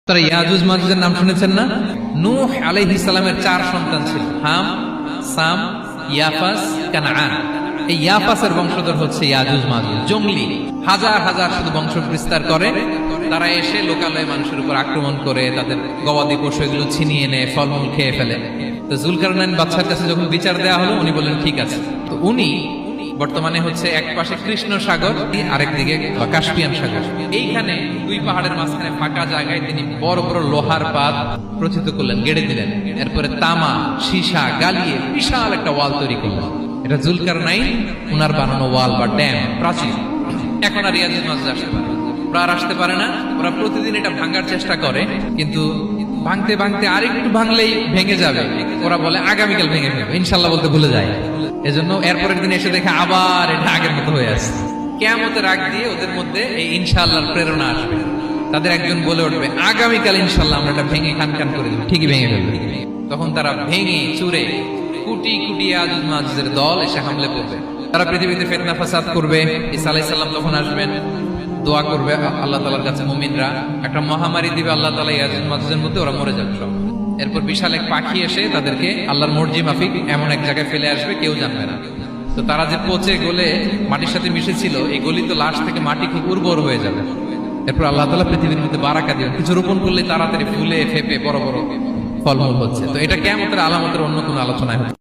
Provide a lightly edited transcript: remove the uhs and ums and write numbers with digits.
তারা ইয়াজুজ মাজুজের নাম শুনেছেন না? নূহ আলাইহিস সালামের 4 সন্তান ছিল, হাম, সাম, ইয়াফাস, কানাআন। এই ইয়াফাসের বংশধর হচ্ছে ইয়াজুজ মাজুজ, জঙ্গলি, হাজার হাজার শুধু বংশ বিস্তার করে। তারা এসে লোকালয়ে মানুষের উপর আক্রমণ করে, তাদের গবাদি পশু এগুলো ছিনিয়ে নেয়, ফলমূল খেয়ে ফেলে। তো জুলকারনাইন বাদশার কাছে যখন বিচার দেওয়া হলো, উনি বললেন ঠিক আছে। তো উনি বর্তমানে হচ্ছে এক পাশে কৃষ্ণ সাগর, আরেক দিকে কাস্পিয়ান সাগর, এইখানে দুই পাহাড়ের মাঝখানে ফাঁকা জায়গায় তিনি বড় বড় লোহার পাত প্রথিত করলেন, গেড়ে দিলেন। এরপরে তামা, সীসা গালিয়ে বিশাল একটা ওয়াল তৈরি করলেন। এটা জুলকারনাইন উনার বানানো ওয়াল বা ড্যাম, প্রাচীর। এখন আর ইয়াজুজ মাজুজ আসতে পারে না, ওরা আর আসতে পারে না। ওরা প্রতিদিন এটা ভাঙার চেষ্টা করে, কিন্তু ভাঙতে ভাঙতে আরেকটু ভাঙলেই ভেঙে যাবে। ওরা বলে আগামীকাল ভেঙে ফেলবে, ইনশাল্লাহ বলতে ভুলে যায়। এজন্য এরপরের দিন এসে দেখে আবার এটা আগের মতো হয়ে আসছে। কিয়ামতের আগ দিয়ে ওদের মধ্যে এই ইনশাআল্লাহর প্রেরণা আসবে। তাদের একজন বলে উঠবে আগামীকাল ইনশাআল্লাহ আমরা এটা ভেঙে খান খান করে দেব, ঠিকই ভেঙে ফেলবে। তখন তারা ভেঙে চুরে কুটি কুটি ইয়াজুজ মাজুজের দল এসে হামলে পড়বে। তারা পৃথিবীতে ফিতনা ফাসাদ করবে। ঈসা আলাইহিস সালাম তখন আসবেন, দোয়া করবে আল্লাহ তাআলার কাছে মুমিনরা, একটা মহামারী দিবে আল্লাহ তাআলা ইয়াজুজ মাজুজের মধ্যে, ওরা মরে যাবে সব। এরপর বিশাল এক পাখি এসে তাদেরকে আল্লাহর মর্জি মাফিক এমন এক জায়গায় ফেলে আসবে, কেউ জানবে না। তো তারা যে পচে গলে মাটির সাথে মিশেছিল, এই গলিত লাশ থেকে মাটি খুব উর্বর হয়ে যাবে। এরপর আল্লাহ তাআলা পৃথিবীর মধ্যে বারাকা দিবেন, কিছু রোপণ করলে তাড়াতাড়ি ফুলে ফেপে বড় বড় ফলমূল হচ্ছে। তো এটা কিয়ামতের আলামতের অন্য কোনো আলোচনায় হচ্ছে।